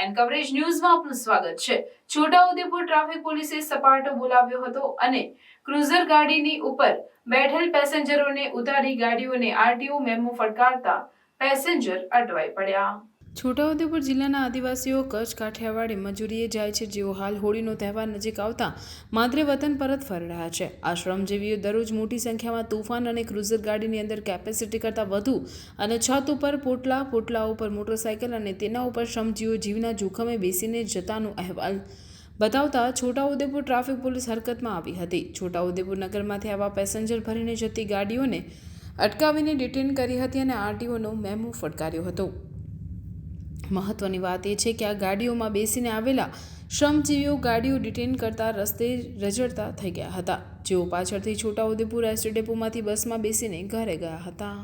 And coverage ન્યૂઝમાં આપનું સ્વાગત છે। છોટાઉદેપુર ટ્રાફિક પોલીસે સપાટો બોલાવ્યો હતો અને ક્રુઝર ગાડીની ઉપર બેઠેલ પેસેન્જરોને ઉતારી ગાડીઓને આરટીઓ મેમો ફટકારતા પેસેન્જર અટવાઈ પડ્યા। છોટાઉદેપુર જિલ્લાના આદિવાસીઓ કચ્છ કાઠિયાવાડી મજૂરીએ જાય છે, જેઓ હાલ હોળીનો તહેવાર નજીક આવતા માદરે વતન પરત ફરી રહ્યા છે। આ શ્રમજીવીઓ દરરોજ મોટી સંખ્યામાં તૂફાન અને ક્રુઝર ગાડીની અંદર કેપેસિટી કરતાં વધુ અને છત ઉપર પોટલા ઉપર મોટરસાયકલ અને તેના ઉપર શ્રમજીવીઓ જીવના જોખમે બેસીને જતાનો અહેવાલ બતાવતા છોટાઉદેપુર ટ્રાફિક પોલીસ હરકતમાં આવી હતી। છોટાઉદેપુર નગરમાંથી આવા પેસેન્જર ભરીને જતી ગાડીઓને અટકાવીને ડિટેન કરી હતી અને આરટીઓનો મેમો ફટકાર્યો હતો। મહત્વની વાત એ છે કે આ ગાડીઓમાં બેસીને આવેલા શ્રમજીવીઓ ગાડીઓ ડિટેન કરતા રસ્તે રજડતા થઈ ગયા હતા, જેઓ પાછળથી છોટાઉદેપુર એસટી ડેપોમાંથી બસમાં બેસીને ઘરે ગયા હતા।